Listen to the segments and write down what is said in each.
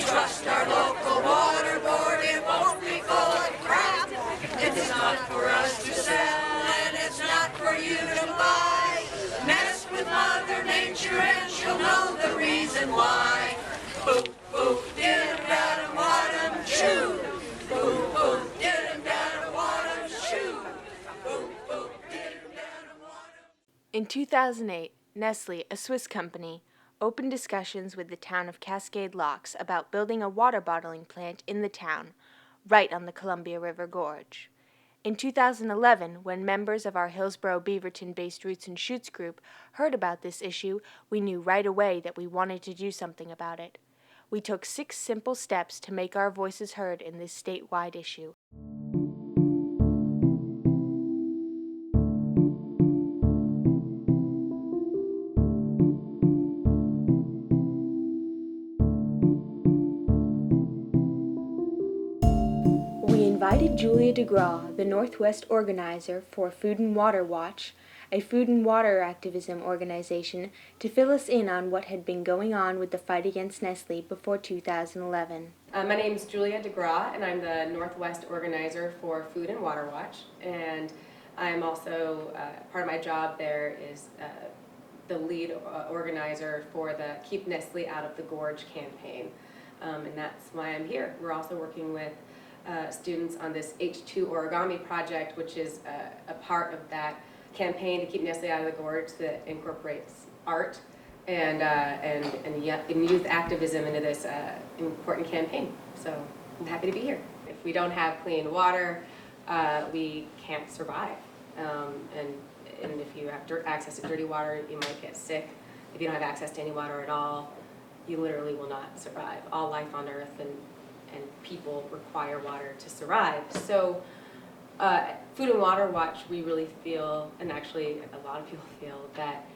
trust our local water board, it won't be full of crap. It's not for us to sell, and it's not for you to buy. Mess with Mother Nature and she'll know the reason why. Boop, boop, didn't gotta want 'em, shoo. Boop, boop, didn't gotta want 'em, shoo. Boop, boop, didn't gotta want 'em. In 2008, Nestle, a Swiss company, opened discussions with the town of Cascade Locks about building a water bottling plant in the town, right on the Columbia River Gorge. In 2011, when members of our Hillsborough-Beaverton-based Roots and Shoots group heard about this issue, we knew right away that we wanted to do something about it. We took 6 simple steps to make our voices heard in this statewide issue. We invited Julia DeGraw, the Northwest organizer for Food and Water Watch, a food and water activism organization, to fill us in on what had been going on with the fight against Nestle before 2011. My name is Julia DeGraw, and I'm the Northwest organizer for Food and Water Watch. And I'm also, part of my job there is the lead organizer for the Keep Nestle Out of the Gorge campaign. And that's why I'm here. We're also working with students on this H2Origami project, which is a part of that campaign to keep Nestle out of the gorge that incorporates art and youth activism into this important campaign. So I'm happy to be here. If we don't have clean water, we can't survive. And if you have access to dirty water, you might get sick. If you don't have access to any water at all, you literally will not survive. All life on Earth and people require water to survive. So Food and Water Watch, we really feel, and actually a lot of people feel, that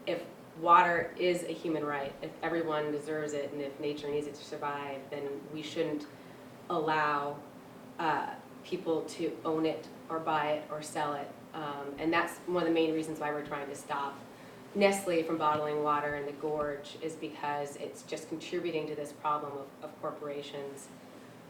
if water is a human right, if everyone deserves it, and if nature needs it to survive, then we shouldn't allow people to own it or buy it or sell it. And that's one of the main reasons why we're trying to stop Nestle from bottling water in the gorge, is because it's just contributing to this problem of corporations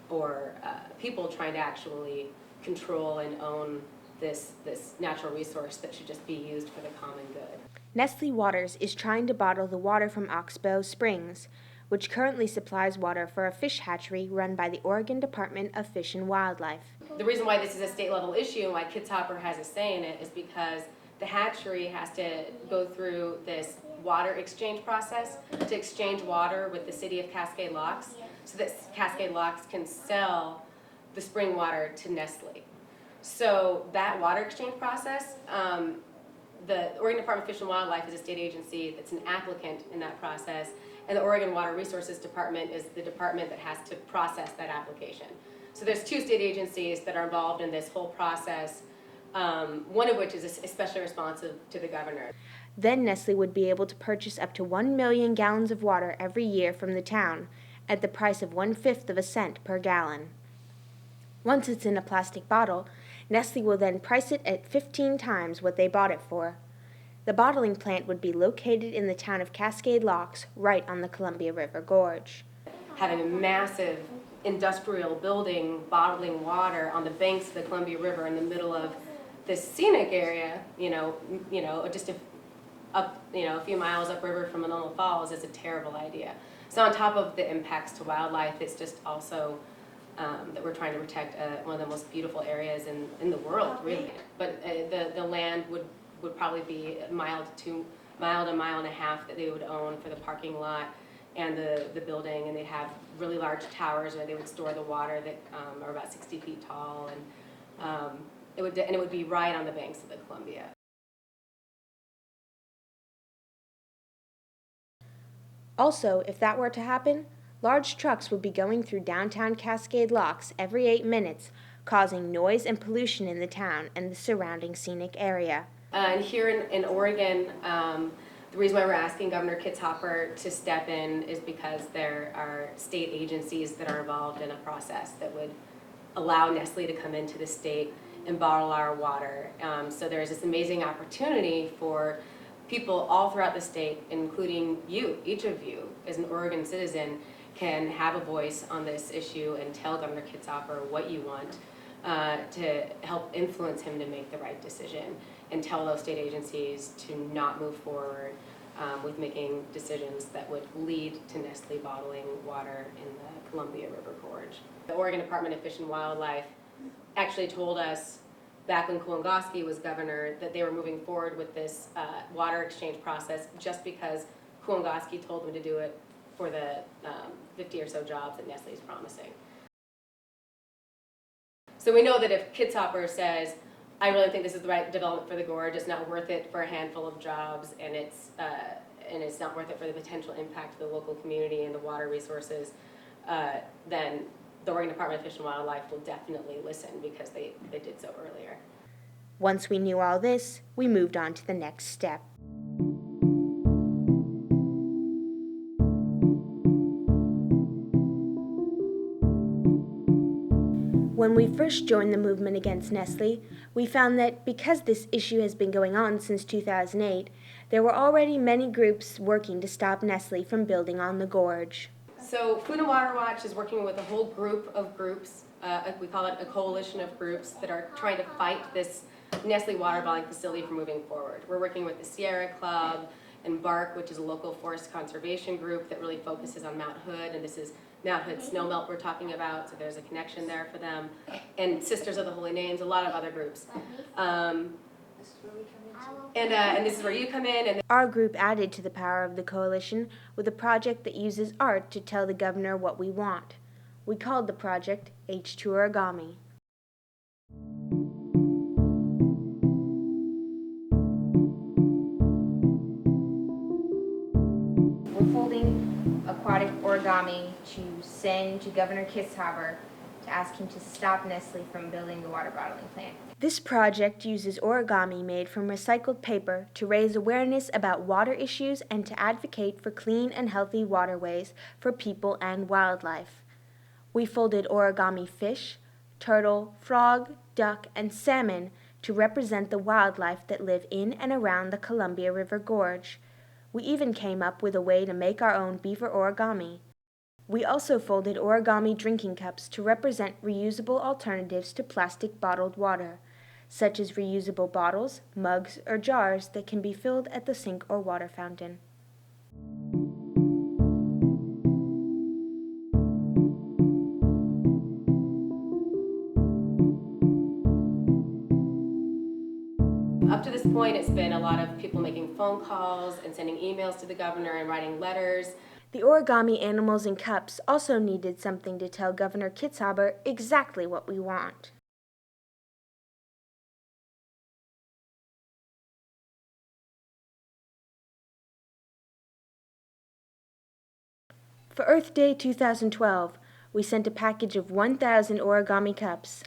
or people trying to actually control and own this natural resource that should just be used for the common good. Nestle Waters is trying to bottle the water from Oxbow Springs, which currently supplies water for a fish hatchery run by the Oregon Department of Fish and Wildlife. The reason why this is a state level issue and why Kids Hopper has a say in it is because the hatchery has to go through this water exchange process to exchange water with the city of Cascade Locks so that Cascade Locks can sell the spring water to Nestle. So that water exchange process, the Oregon Department of Fish and Wildlife is a state agency that's an applicant in that process, and the Oregon Water Resources Department is the department that has to process that application. So there's 2 state agencies that are involved in this whole process, one of which is especially responsive to the governor. Then Nestle would be able to purchase up to 1 million gallons of water every year from the town at the price of 1/5 of a cent per gallon. Once it's in a plastic bottle, Nestle will then price it at 15 times what they bought it for. The bottling plant would be located in the town of Cascade Locks, right on the Columbia River Gorge. Having a massive industrial building bottling water on the banks of the Columbia River in the middle of this scenic area, just a few miles upriver from Monona Falls, is a terrible idea. So on top of the impacts to wildlife, it's just also that we're trying to protect one of the most beautiful areas in the world, really. But the land would probably be a mile to a mile and a half that they would own for the parking lot and the building, and they'd have really large towers where they would store the water that are about 60 feet tall, and it would be right on the banks of the Columbia. Also, if that were to happen, large trucks would be going through downtown Cascade Locks every 8 minutes, causing noise and pollution in the town and the surrounding scenic area. And here in Oregon, the reason why we're asking Governor Kids Hopper to step in is because there are state agencies that are involved in a process that would allow Nestle to come into the state and bottle our water. So there's this amazing opportunity for people all throughout the state, including you, each of you, as an Oregon citizen, can have a voice on this issue and tell Governor Kitzhaber what you want to help influence him to make the right decision and tell those state agencies to not move forward with making decisions that would lead to Nestle bottling water in the Columbia River Gorge. The Oregon Department of Fish and Wildlife actually told us back when Kulongoski was governor that they were moving forward with this water exchange process just because Kulongoski told them to do it for the 50 or so jobs that Nestle is promising. So we know that if Kitzhaber says, I really think this is the right development for the gorge, it's not worth it for a handful of jobs, and it's not worth it for the potential impact to the local community and the water resources, then the Oregon Department of Fish and Wildlife will definitely listen because they did so earlier. Once we knew all this, we moved on to the next step. When we first joined the movement against Nestle, we found that because this issue has been going on since 2008, there were already many groups working to stop Nestle from building on the gorge. So Food and Water Watch is working with a whole group of groups, we call it a coalition of groups that are trying to fight this Nestle water bottling facility from moving forward. We're working with the Sierra Club and BARC, which is a local forest conservation group that really focuses on Mount Hood, and this is Mount Hood snowmelt we're talking about, so there's a connection there for them, and Sisters of the Holy Names, a lot of other groups. And this is where you come in. And our group added to the power of the coalition with a project that uses art to tell the governor what we want. We called the project H2Origami. We're folding aquatic origami to send to Governor Kitzhaber to ask him to stop Nestle from building the water bottling plant. This project uses origami made from recycled paper to raise awareness about water issues and to advocate for clean and healthy waterways for people and wildlife. We folded origami fish, turtle, frog, duck, and salmon to represent the wildlife that live in and around the Columbia River Gorge. We even came up with a way to make our own beaver origami. We also folded origami drinking cups to represent reusable alternatives to plastic bottled water, such as reusable bottles, mugs, or jars that can be filled at the sink or water fountain. up to this point, it's been a lot of people making phone calls and sending emails to the governor and writing letters. The origami animals and cups also needed something to tell Governor Kitzhaber exactly what we want. For Earth Day 2012, we sent a package of 1,000 origami cups,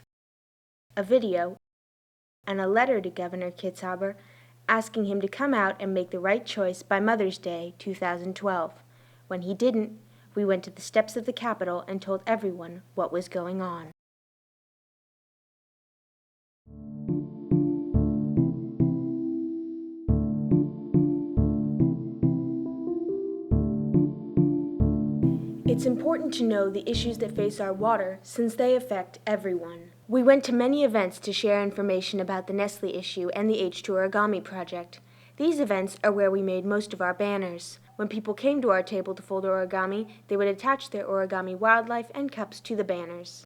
a video, and a letter to Governor Kitzhaber asking him to come out and make the right choice by Mother's Day 2012. When he didn't, we went to the steps of the Capitol and told everyone what was going on. It's important to know the issues that face our water since they affect everyone. We went to many events to share information about the Nestle issue and the H2Origami project. These events are where we made most of our banners. When people came to our table to fold origami, they would attach their origami wildlife and cups to the banners.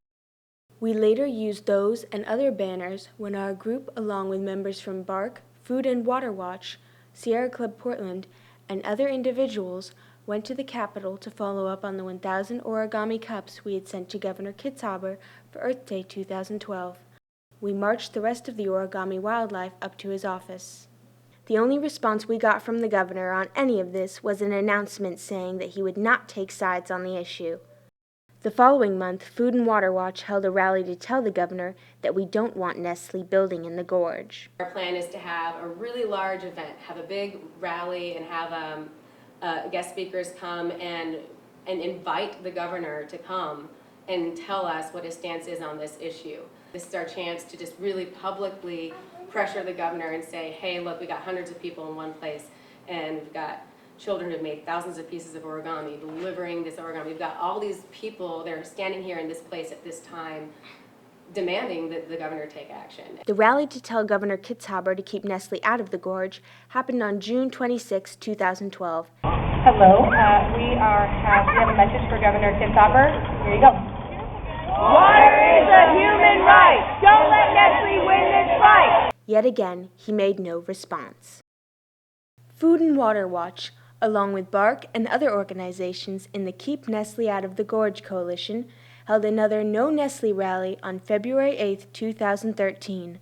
We later used those and other banners when our group, along with members from BARC, Food and Water Watch, Sierra Club Portland, and other individuals, went to the Capitol to follow up on the 1,000 origami cups we had sent to Governor Kitzhaber for Earth Day 2012. We marched the rest of the origami wildlife up to his office. The only response we got from the governor on any of this was an announcement saying that he would not take sides on the issue. The following month, Food and Water Watch held a rally to tell the governor that we don't want Nestle building in the gorge. Our plan is to have a really large event, have a big rally, and have guest speakers come and invite the governor to come and tell us what his stance is on this issue. This is our chance to just really publicly pressure the governor and say, hey, look, we got hundreds of people in one place, and we've got children who've made thousands of pieces of origami, delivering this origami. We've got all these people that are standing here in this place at this time demanding that the governor take action. The rally to tell Governor Kitzhaber to keep Nestle out of the gorge happened on June 26, 2012. Hello, we have a message for Governor Kitzhaber. Here you go. Water is a human right. Don't let Nestle win this fight. Yet again, he made no response. Food and Water Watch, along with BARC and other organizations in the Keep Nestle Out of the Gorge coalition, held another No Nestle rally on February 8, 2013.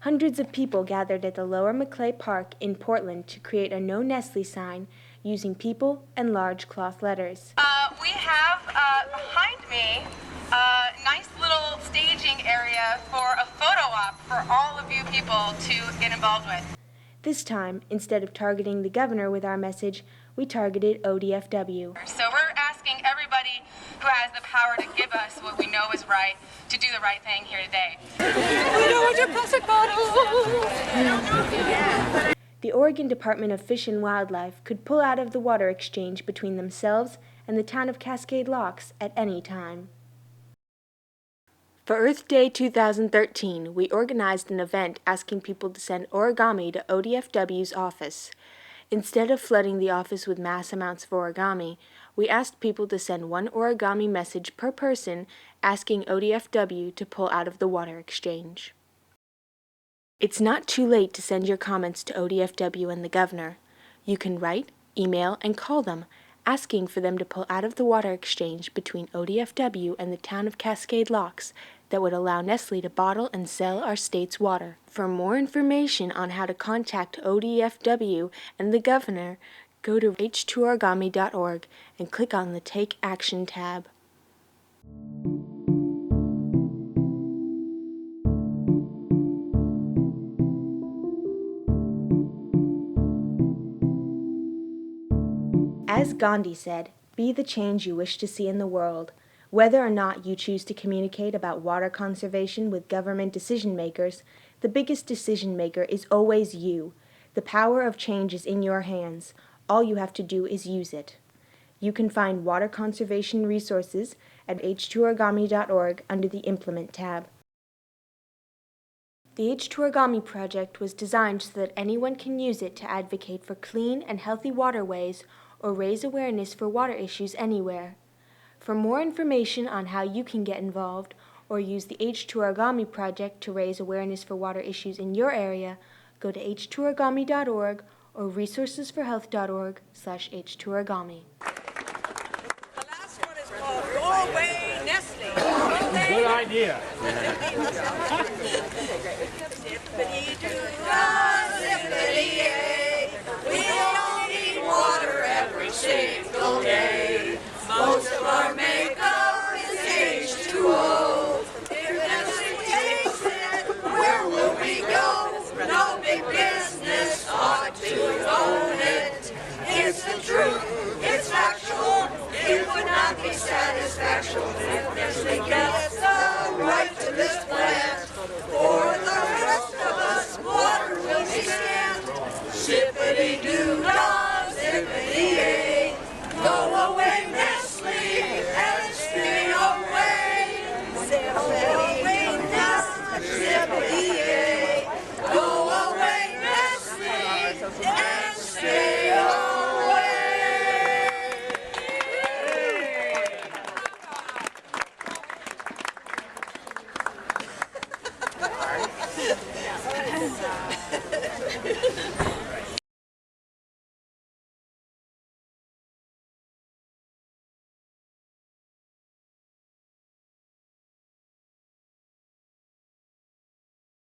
Hundreds of people gathered at the Lower Maclay Park in Portland to create a No Nestle sign using people and large cloth letters. We have behind me a nice little staging area for a photo op for all of you people to get involved with. This time, instead of targeting the governor with our message, we targeted ODFW. So we're asking everybody who has the power to give us what we know is right to do the right thing here today. We don't want your plastic bottles. The Oregon Department of Fish and Wildlife could pull out of the water exchange between themselves and the town of Cascade Locks at any time. For Earth Day 2013, we organized an event asking people to send origami to ODFW's office. Instead of flooding the office with mass amounts of origami, we asked people to send one origami message per person asking ODFW to pull out of the water exchange. It's not too late to send your comments to ODFW and the governor. You can write, email, and call them, asking for them to pull out of the water exchange between ODFW and the town of Cascade Locks that would allow Nestle to bottle and sell our state's water. For more information on how to contact ODFW and the governor, go to H2Origami.org and click on the Take Action tab. As Gandhi said, be the change you wish to see in the world. Whether or not you choose to communicate about water conservation with government decision makers, the biggest decision maker is always you. The power of change is in your hands. All you have to do is use it. You can find water conservation resources at H2Origami.org under the Implement tab. The H2Origami project was designed so that anyone can use it to advocate for clean and healthy waterways or raise awareness for water issues anywhere. For more information on how you can get involved or use the H2Origami project to raise awareness for water issues in your area, go to H2Origami.org or resourcesforhealth.org/H2Origami. The last one is called Go Away Nestle. Good idea. Zippity-doo-dah, we all need water every single day. Most of our makeup is H2O. If Nestle takes it, where will we go? No big business ought to own it. It's the truth, it's factual. It would not be satisfaction if Nestle gets the right to this plant. For the rest of us, water will be scant. Zippity-doo-dah, zippity-yay. Go away, Nestle, and stay away. Go away, Nestle, zippity-yay. Go away, Nestle, and stay away.